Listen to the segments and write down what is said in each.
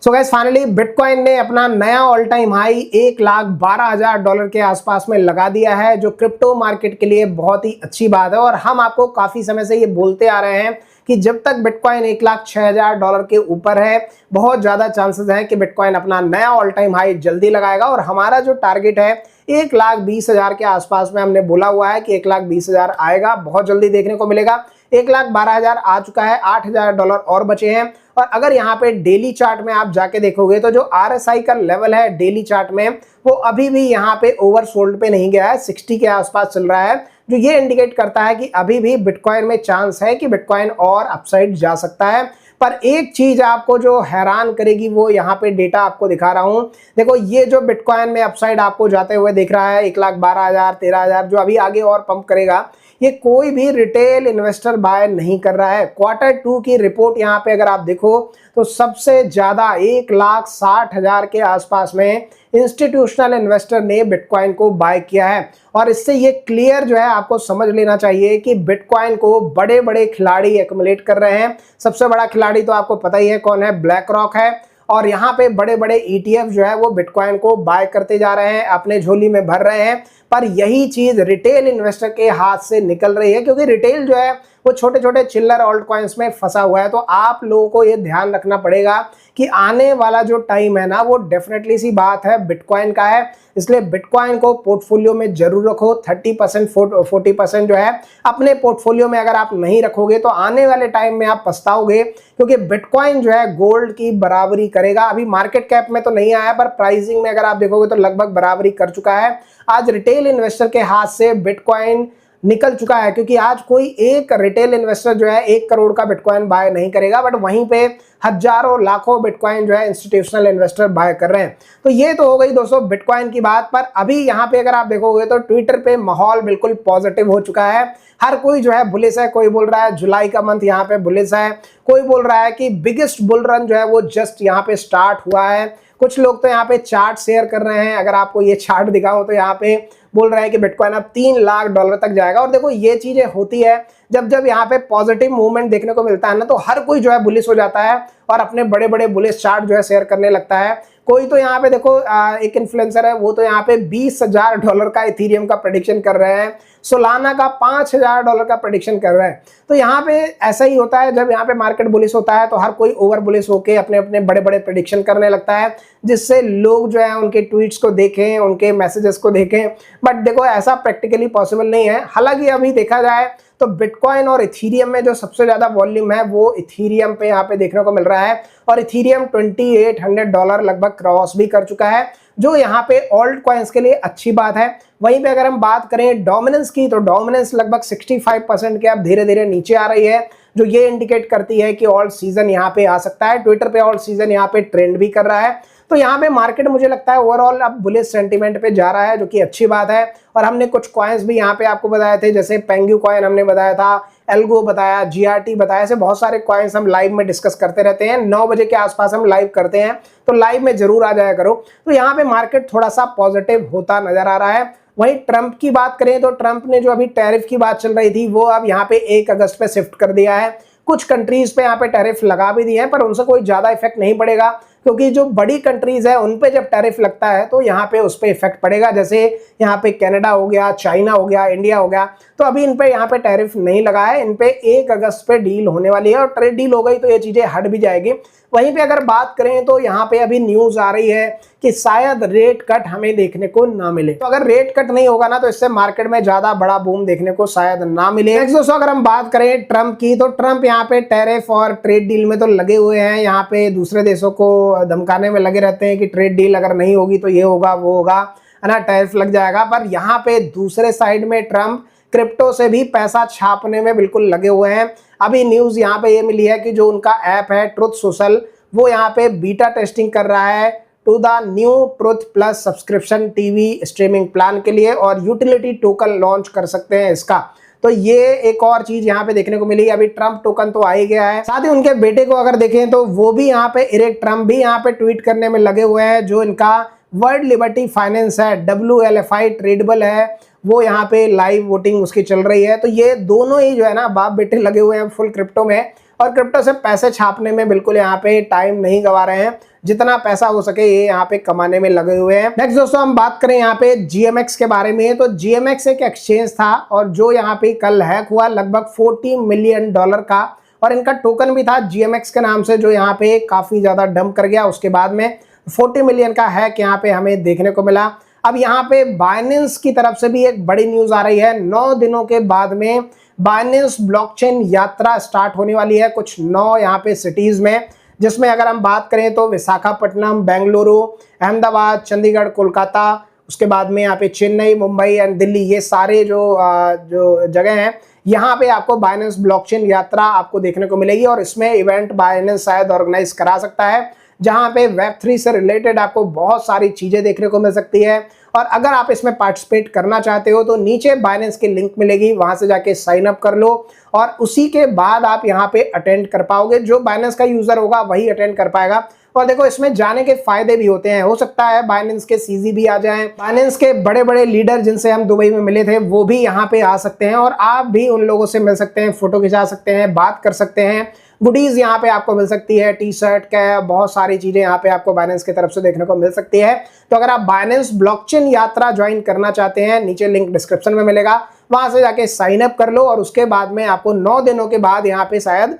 So guys finally bitcoin ने अपना नया ऑल टाइम हाई $1,12,000 के आसपास में लगा दिया है, जो क्रिप्टो मार्केट के लिए बहुत ही अच्छी बात है। और हम आपको काफी समय से ये बोलते आ रहे हैं कि जब तक बिटकॉइन $1,06,000 के ऊपर है, बहुत ज्यादा चांसेस हैं कि बिटकॉइन अपना नया ऑल टाइम हाई जल्दी लगाएगा। और हमारा जो टारगेट है 1,20,000 के आसपास में हमने बोला हुआ है कि 1,20,000 आएगा, बहुत जल्दी देखने को मिलेगा। 1,12,000 आ चुका है, $8,000 और बचे हैं। और अगर यहाँ पे डेली चार्ट में आप जाके देखोगे तो जो RSI का लेवल है डेली चार्ट में, वो अभी भी यहाँ पे ओवरसोल्ड पे नहीं गया है, 60 के आसपास चल रहा है, जो ये इंडिकेट करता है कि अभी भी बिटकॉइन में चांस है कि बिटकॉइन और अपसाइड जा सकता है। पर एक चीज आपको जो हैरान करेगी वो यहाँ पे डेटा आपको दिखा रहा हूं। देखो ये जो बिटकॉइन में अपसाइड आपको जाते हुए दिख रहा है 1,12,000 13,000, जो अभी आगे और पंप करेगा, ये कोई भी रिटेल इन्वेस्टर बाय नहीं कर रहा है। Q2 की रिपोर्ट यहाँ पे अगर आप देखो तो सबसे ज्यादा 1,60,000 के आसपास में इंस्टीट्यूशनल इन्वेस्टर ने बिटकॉइन को बाय किया है। और इससे ये क्लियर जो है आपको समझ लेना चाहिए कि बिटकॉइन को बड़े बड़े खिलाड़ी एक्युमुलेट कर रहे हैं। सबसे बड़ा खिलाड़ी तो आपको पता ही है कौन है, ब्लैक रॉक है। और यहाँ पे बड़े बड़े ETF जो है वो बिटकॉइन को बाय करते जा रहे हैं, अपने झोली में भर रहे हैं। पर यही चीज रिटेल इन्वेस्टर के हाथ से निकल रही है, क्योंकि रिटेल जो है वो छोटे छोटे चिल्लर ऑल्ट कॉइन्स में फंसा हुआ है। तो आप लोगों को ये ध्यान रखना पड़ेगा कि आने वाला जो टाइम है ना, वो डेफिनेटली सी बात है बिटकॉइन का है। इसलिए बिटकॉइन को पोर्टफोलियो में जरूर रखो। 30% 40% जो है अपने पोर्टफोलियो में अगर आप नहीं रखोगे तो आने वाले टाइम में आप पछताओगे, क्योंकि बिटकॉइन जो है गोल्ड की बराबरी करेगा। अभी मार्केट कैप में तो नहीं आया, पर प्राइसिंग में अगर आप देखोगे तो लगभग बराबरी कर चुका है। आज रिटेल इन्वेस्टर के हाथ से बिटकॉइन निकल चुका है, क्योंकि आज कोई एक रिटेल इन्वेस्टर जो है 1 करोड़ का बिटकॉइन बाय नहीं करेगा, बट वहीं पे हजारों लाखों बिटकॉइन जो है इंस्टीट्यूशनल इन्वेस्टर बाय कर रहे हैं। तो ये तो हो गई दोस्तों बिटकॉइन की बात। पर अभी यहाँ पे अगर आप देखोगे तो ट्विटर पे माहौल बिल्कुल पॉजिटिव हो चुका है। हर कोई जो है बुलिश है। कोई बोल रहा है जुलाई का मंथ यहाँ पे बुलिश है, कोई बोल रहा है कि बिगेस्ट बुल रन जो है वो जस्ट यहाँ पे स्टार्ट हुआ है। कुछ लोग तो यहाँ पे चार्ट शेयर कर रहे हैं। अगर आपको ये चार्ट दिखाऊं तो यहाँ पे बोल रहे हैं कि बिटकॉइन अब $3 लाख तक जाएगा। और देखो ये चीजें होती है, जब जब यहाँ पे पॉजिटिव मूवमेंट देखने को मिलता है ना, तो हर कोई जो है बुलिश हो जाता है और अपने बड़े बड़े बुलिश चार्ट जो है शेयर करने लगता है। कोई तो यहाँ पे देखो एक इन्फ्लुएंसर है, वो तो यहाँ पे $20,000 का इथीरियम का प्रेडिक्शन कर रहे हैं, सोलाना का $5,000 का प्रेडिक्शन कर रहे हैं। तो यहाँ पे ऐसा ही होता है, जब यहाँ पे मार्केट बुलिश होता है तो हर कोई ओवर बुलिश होके अपने अपने बड़े बड़े प्रेडिक्शन करने लगता है, जिससे लोग जो है उनके ट्वीट्स को देखें, उनके मैसेजेस को देखें। बट देखो ऐसा प्रैक्टिकली पॉसिबल नहीं है। हालांकि अभी देखा जाए तो बिटकॉइन और इथीरियम में जो सबसे ज्यादा वॉल्यूम है वो इथीरियम पे यहाँ पे देखने को मिल रहा है। और इथीरियम $2,800 लगभग क्रॉस भी कर चुका है, जो यहाँ पे ऑल्ट कॉइन्स के लिए अच्छी बात है। वहीं पे अगर हम बात करें डोमिनेंस की, तो डोमिनेंस लगभग 65% के अब धीरे धीरे नीचे आ रही है, जो ये इंडिकेट करती है कि ऑल्ट सीजन यहाँ पे आ सकता है। ट्विटर पे ऑल्ट सीजन यहाँ पे ट्रेंड भी कर रहा है। तो यहाँ पे मार्केट मुझे लगता है ओवरऑल अब बुलिश सेंटीमेंट पे जा रहा है, जो कि अच्छी बात है। और हमने कुछ कॉइन्स भी यहाँ पे आपको बताए थे, जैसे पेंग्यू कॉइन हमने बताया था, एल्गो बताया, GRT बताया, ऐसे बहुत सारे कॉइन्स हम लाइव में डिस्कस करते रहते हैं। 9 बजे के आसपास हम लाइव करते हैं, तो लाइव में जरूर आ जाया करो। तो यहाँ पे मार्केट थोड़ा सा पॉजिटिव होता नजर आ रहा है। वहीं ट्रंप की बात करें तो ट्रंप ने जो अभी टैरिफ की बात चल रही थी वो अब यहाँ पे 1 अगस्त पे शिफ्ट कर दिया है। कुछ कंट्रीज पे यहाँ पे टैरिफ लगा भी दिए हैं, पर उनसे कोई ज्यादा इफेक्ट नहीं पड़ेगा, क्योंकि जो बड़ी कंट्रीज है उन पे जब टैरिफ लगता है तो यहाँ पे उस पे इफेक्ट पड़ेगा। जैसे यहाँ पे कनाडा हो गया, चाइना हो गया, इंडिया हो गया, तो अभी इन पे यहाँ पे टैरिफ नहीं लगा है। इन पे 1 अगस्त पे डील होने वाली है, और ट्रेड डील हो गई तो ये चीजें हट भी जाएगी। वहीं पे अगर बात करें तो यहाँ पे अभी न्यूज आ रही है कि शायद रेट कट हमें देखने को ना मिले। तो अगर रेट कट नहीं होगा ना, तो इससे मार्केट में ज्यादा बड़ा बूम देखने को शायद ना मिले। नेक्स्ट दोस्तों अगर हम बात करें ट्रंप की, तो ट्रंप यहाँ पे टैरिफ और ट्रेड डील में तो लगे हुए हैं। यहाँ पे दूसरे देशों को धमकाने में लगे रहते हैं कि ट्रेड डील अगर नहीं होगी तो ये होगा वो होगा, है ना, टैरिफ लग जाएगा। पर यहाँ पे दूसरे साइड में ट्रंप क्रिप्टो से भी पैसा छापने में बिल्कुल लगे हुए हैं। अभी न्यूज यहाँ पे ये मिली है कि जो उनका ऐप है ट्रुथ सोशल, वो यहाँ पे बीटा टेस्टिंग कर रहा है to the new truth plus subscription TV streaming plan के लिए, और यूटिलिटी टोकन लॉन्च कर सकते हैं इसका। तो ये एक और चीज यहाँ पे देखने को मिली। अभी ट्रंप टोकन तो आ ही गया है, साथ ही उनके बेटे को अगर देखें तो वो भी यहाँ पे इरेक ट्रंप भी यहाँ पे ट्वीट करने में लगे हुए हैं। जो इनका वर्ल्ड लिबर्टी फाइनेंस है, WLFI ट्रेडेबल है, वो यहाँ पे लाइव वोटिंग उसकी चल रही है। तो ये दोनों ही जो है ना बाप बेटे लगे हुए हैं फुल क्रिप्टो में। और क्रिप्टो से पैसे छापने में बिल्कुल यहाँ पे टाइम नहीं गवा रहे हैं, जितना पैसा हो सके ये यहाँ पे कमाने में लगे हुए हैं। नेक्स्ट दोस्तों हम बात करें यहाँ पे GMX के बारे में, तो GMX एक एक्सचेंज था और जो यहाँ पे कल हैक हुआ लगभग $40 मिलियन का, और इनका टोकन भी था GMX के नाम से जो यहाँ पे काफी ज्यादा डंप कर गया। उसके बाद में 40 मिलियन का हैक यहाँ पे हमें देखने को मिला। अब यहाँ पे बाइनेंस की तरफ से भी एक बड़ी न्यूज आ रही है। 9 दिनों के बाद में बाइनेंस ब्लॉकचेन यात्रा स्टार्ट होने वाली है कुछ 9 यहाँ पे सिटीज में, जिसमें अगर हम बात करें तो विशाखापट्टनम, बेंगलुरु, अहमदाबाद, चंडीगढ़, कोलकाता, उसके बाद में यहाँ पे चेन्नई, मुंबई एंड दिल्ली, ये सारे जो जगह हैं यहाँ पे आपको बाइनेंस ब्लॉकचेन यात्रा आपको देखने को मिलेगी। और इसमें इवेंट बाइनेंस शायद ऑर्गेनाइज करा सकता है, जहां पे Web3 से रिलेटेड आपको बहुत सारी चीजें देखने को मिल सकती है। और अगर आप इसमें पार्टिसिपेट करना चाहते हो तो नीचे बाइनेंस की लिंक मिलेगी, वहां से जाके साइन अप कर लो और उसी के बाद आप यहाँ पे अटेंड कर पाओगे। जो बाइनेंस का यूजर होगा वही अटेंड कर पाएगा। और देखो इसमें जाने के फायदे भी होते हैं, हो सकता है बाइनेंस के CZ भी आ जाएं, बाइनेंस के बड़े बड़े लीडर जिनसे हम दुबई में मिले थे वो भी यहाँ पे आ सकते हैं और आप भी उन लोगों से मिल सकते हैं, फोटो खिंचा सकते हैं, बात कर सकते हैं। गुडीज यहाँ पे आपको मिल सकती है, T-शर्ट, कैप, बहुत सारी चीजें यहाँ पे आपको बाइनेंस की तरफ से देखने को मिल सकती है। तो अगर आप बाइनेंस ब्लॉकचेन यात्रा ज्वाइन करना चाहते हैं, नीचे लिंक डिस्क्रिप्शन में मिलेगा, वहां से जाके साइन अप कर लो और उसके बाद में आपको 9 दिनों के बाद यहाँ पे शायद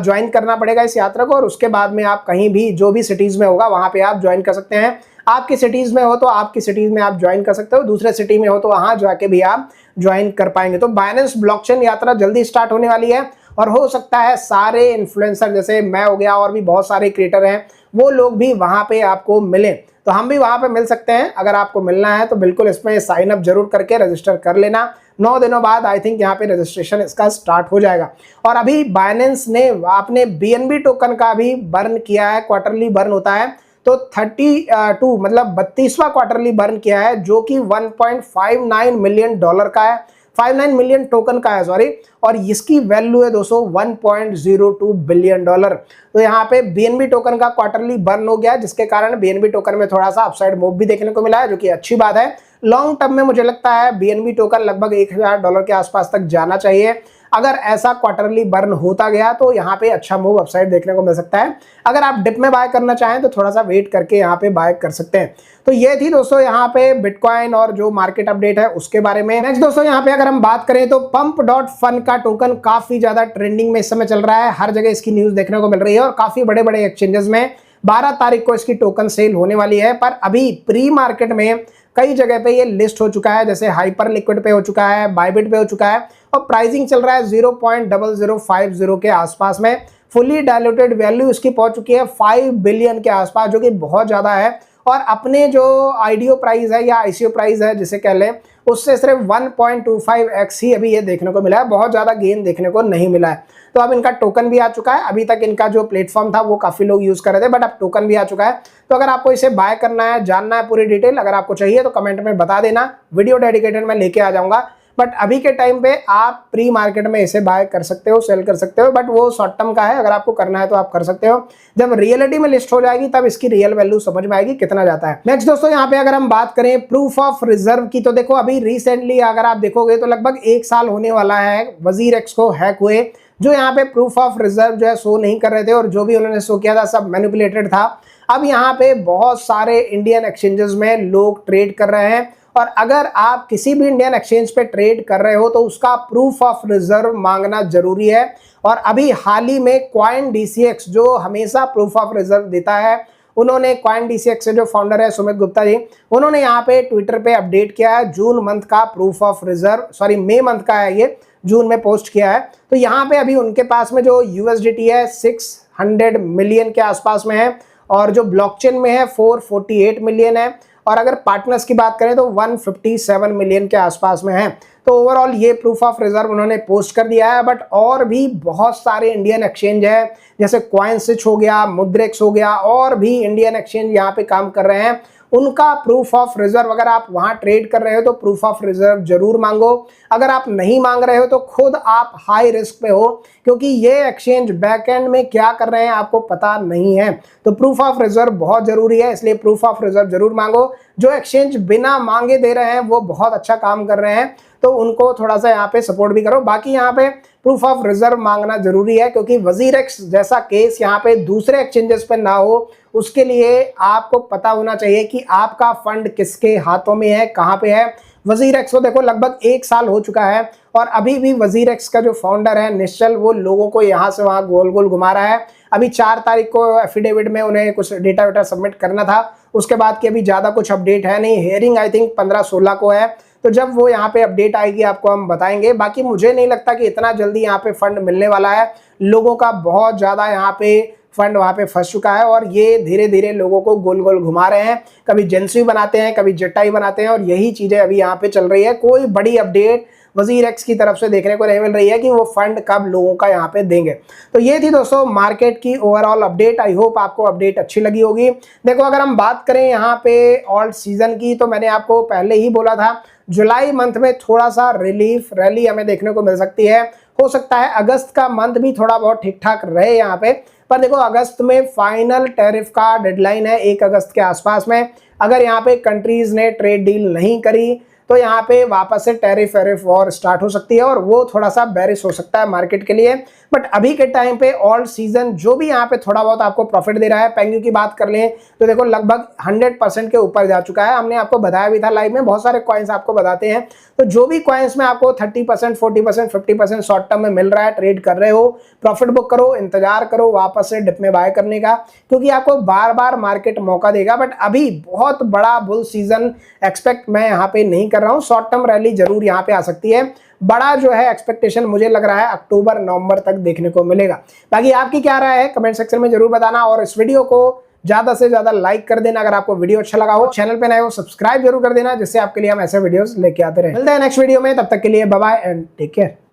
ज्वाइन करना पड़ेगा इस यात्रा को। और उसके बाद में आप कहीं भी जो भी सिटीज में होगा वहां पे आप ज्वाइन कर सकते हैं। आपकी सिटीज में हो तो आपकी सिटीज में आप ज्वाइन कर सकते हो, दूसरे सिटी में हो तो वहां जाके भी आप ज्वाइन कर पाएंगे। तो बाइनेंस ब्लॉकचेन यात्रा जल्दी स्टार्ट होने वाली है और हो सकता है सारे इन्फ्लुएंसर जैसे मैं हो गया और भी बहुत सारे क्रिएटर हैं वो लोग भी वहां पे आपको मिले, तो हम भी वहां पे मिल सकते हैं। अगर आपको मिलना है तो बिल्कुल इसमें साइन अप जरूर करके रजिस्टर कर लेना। 9 दिनों बाद आई थिंक यहाँ पे रजिस्ट्रेशन इसका स्टार्ट हो जाएगा। और अभी बाइनेंस ने अपने BNB टोकन का भी बर्न किया है, क्वार्टरली बर्न होता है, तो 32 मतलब 32वां क्वार्टरली बर्न किया है जो कि $1.59 मिलियन का है, 59 मिलियन टोकन का है सॉरी, और इसकी वैल्यू है दोस्तों $1.02 बिलियन। तो यहाँ पे BNB टोकन का क्वार्टरली बर्न हो गया जिसके कारण BNB टोकन में थोड़ा सा अपसाइड मूव भी देखने को मिला है, जो कि अच्छी बात है। लॉन्ग टर्म में मुझे लगता है BNB टोकन लगभग $1000 के आसपास तक जाना चाहिए। अगर ऐसा क्वार्टरली बर्न होता गया तो यहाँ पे अच्छा मूव अपसाइड देखने को मिल सकता है। अगर आप डिप में बाय करना चाहें तो थोड़ा सा वेट करके यहाँ पे बाय कर सकते हैं। तो ये थी दोस्तों यहाँ पे बिटकॉइन और जो मार्केट अपडेट है उसके बारे में। नेक्स्ट दोस्तों यहाँ पे अगर हम बात करें तो pump.fun का टोकन काफी ज्यादा ट्रेंडिंग में इस समय चल रहा है, हर जगह इसकी न्यूज देखने को मिल रही है और काफी बड़े बड़े एक्सचेंजेस में 12 तारीख को इसकी टोकन सेल होने वाली है। पर अभी प्री मार्केट में कई जगह पे ये लिस्ट हो चुका है, जैसे हाइपर लिक्विड पे हो चुका है, बाइबिट पे हो चुका है और प्राइसिंग चल रहा है 0.0050 के आसपास में। फुली डायल्यूटेड वैल्यू इसकी पहुंच चुकी है 5 बिलियन के आसपास, जो कि बहुत ज्यादा है। और अपने जो IDO प्राइस है या ICO प्राइस है जिसे कह लें, उससे सिर्फ 1.25x ही अभी ये देखने को मिला है, बहुत ज्यादा गेन देखने को नहीं मिला है। तो अब इनका टोकन भी आ चुका है, अभी तक इनका जो प्लेटफॉर्म था वो काफी लोग यूज कर रहे थे, बट अब टोकन भी आ चुका है। तो अगर आपको इसे बाय करना है, जानना है पूरी डिटेल, अगर आपको चाहिए तो कमेंट में बता देना, वीडियो डेडिकेटेड मैं लेके आ जाऊंगा। बट अभी के टाइम पे आप प्री मार्केट में इसे बाय कर सकते हो, सेल कर सकते हो, बट वो शॉर्ट टर्म का है। अगर आपको करना है तो आप कर सकते हो, जब रियलिटी में लिस्ट हो जाएगी तब इसकी रियल वैल्यू समझ में आएगी कितना जाता है। नेक्स्ट दोस्तों यहाँ पे अगर हम बात करें प्रूफ ऑफ रिजर्व की, तो देखो अभी रिसेंटली अगर आप देखोगे तो लगभग 1 साल होने वाला है WazirX को हैक हुए, जो यहाँ पे प्रूफ ऑफ रिजर्व जो है शो नहीं कर रहे थे और जो भी उन्होंने शो किया था सब मैनिपुलेटेड था। अब यहाँ पे बहुत सारे इंडियन एक्सचेंजेस में लोग ट्रेड कर रहे हैं और अगर आप किसी भी इंडियन एक्सचेंज पे ट्रेड कर रहे हो तो उसका प्रूफ ऑफ रिजर्व मांगना जरूरी है। और अभी हाल ही में CoinDCX जो हमेशा प्रूफ ऑफ रिजर्व देता है, उन्होंने CoinDCX से जो फाउंडर है सुमित गुप्ता जी, उन्होंने यहाँ पे ट्विटर पे अपडेट किया है जून मंथ का प्रूफ ऑफ रिजर्व, सॉरी मई मंथ का है, ये जून में पोस्ट किया है। तो यहाँ पे अभी उनके पास में जो USDT है 600 मिलियन के आसपास में है और जो ब्लॉकचेन में है 448 मिलियन है और अगर पार्टनर्स की बात करें तो 157 मिलियन के आसपास में है। तो ओवरऑल ये प्रूफ ऑफ रिजर्व उन्होंने पोस्ट कर दिया है। बट और भी बहुत सारे इंडियन एक्सचेंज है, जैसे CoinSwitch हो गया, मुद्रेक्स हो गया, और भी इंडियन एक्सचेंज यहाँ पे काम कर रहे हैं। उनका प्रूफ ऑफ रिजर्व, अगर आप वहां ट्रेड कर रहे हो तो प्रूफ ऑफ रिजर्व जरूर मांगो। अगर आप नहीं मांग रहे हो तो खुद आप हाई रिस्क पे हो, क्योंकि ये एक्सचेंज बैकएंड में क्या कर रहे हैं आपको पता नहीं है। तो प्रूफ ऑफ रिजर्व बहुत जरूरी है, इसलिए प्रूफ ऑफ रिजर्व जरूर मांगो। जो एक्सचेंज बिना मांगे दे रहे हैं वो बहुत अच्छा काम कर रहे हैं। तो उनको थोड़ा सा यहाँ पे सपोर्ट भी करो। बाकी यहाँ पे प्रूफ ऑफ रिजर्व मांगना जरूरी है, क्योंकि वजीरेक्स जैसा केस यहाँ पे दूसरे एक्सचेंजेस पे ना हो, उसके लिए आपको पता होना चाहिए कि आपका फंड किसके हाथों में है, कहाँ पे है। वजीरेक्स को देखो लगभग 1 साल हो चुका है और अभी भी वजीरेक्स का जो फाउंडर है निश्चल, वो लोगों को यहाँ से वहाँ गोल गोल घुमा रहा है। अभी 4 तारीख को एफिडेविट में उन्हें कुछ डेटा वेटा सबमिट करना था, उसके बाद की अभी ज़्यादा कुछ अपडेट है नहीं। हेयरिंग आई थिंक 15-16 को है, तो जब वो यहाँ पे अपडेट आएगी आपको हम बताएंगे। बाकी मुझे नहीं लगता कि इतना जल्दी यहाँ पे फंड मिलने वाला है। लोगों का बहुत ज़्यादा यहाँ पे फंड वहाँ पे फंस चुका है और ये धीरे धीरे लोगों को गोल गोल घुमा रहे हैं। कभी जेंसी बनाते हैं, कभी जट्टाई बनाते हैं और यही चीज़ें अभी यहाँ पे चल रही है। कोई बड़ी अपडेट वजीरेक्स की तरफ से देखने को नहीं मिल रही है कि वो फंड कब लोगों का यहाँ पे देंगे। तो ये थी दोस्तों मार्केट की ओवरऑल अपडेट। आई होप आपको अपडेट अच्छी लगी होगी। देखो अगर हम बात करें यहाँ पे ऑल्ट सीजन की, तो मैंने आपको पहले ही बोला था जुलाई मंथ में थोड़ा सा रिलीफ रैली हमें देखने को मिल सकती है। हो सकता है अगस्त का मंथ भी थोड़ा बहुत ठीक ठाक रहे यहाँ पे, पर देखो अगस्त में फाइनल टैरिफ का डेडलाइन है 1 अगस्त के आसपास में। अगर यहाँ पे कंट्रीज ने ट्रेड डील नहीं करी तो यहाँ पे वापस से टैरिफ वॉर स्टार्ट हो सकती है और वो थोड़ा सा बेरिश हो सकता है मार्केट के लिए। बट अभी के टाइम पे ऑल्ट सीजन जो भी यहाँ पे थोड़ा बहुत आपको प्रॉफिट दे रहा है, पेंग्यू की बात कर लें तो देखो लगभग 100% के ऊपर जा चुका है। हमने आपको बताया भी था लाइव में, बहुत सारे कॉइन्स आपको बताते हैं। तो जो भी कॉइन्स में आपको 30%, 40%, 50% शॉर्ट टर्म में मिल रहा है, ट्रेड कर रहे हो, प्रॉफिट बुक करो, इंतजार करो वापस से डिप में बाय करने का, क्योंकि आपको बार बार मार्केट मौका देगा। बट अभी बहुत बड़ा बुल सीजन एक्सपेक्ट मैं यहाँ पे नहीं कर रहा हूँ। शॉर्ट टर्म रैली जरूर यहाँ पे आ सकती है। बड़ा जो है एक्सपेक्टेशन मुझे लग रहा है अक्टूबर नवंबर तक देखने को मिलेगा। बाकी आपकी क्या राय है कमेंट सेक्शन में जरूर बताना और इस वीडियो को ज्यादा से ज्यादा लाइक कर देना। अगर आपको वीडियो अच्छा लगा हो, चैनल पे नए हो सब्सक्राइब जरूर कर देना, जिससे आपके लिए हम ऐसे वीडियोस लेके आते रहे। मिलते हैं नेक्स्ट वीडियो में, तब तक के लिए bye bye and take care.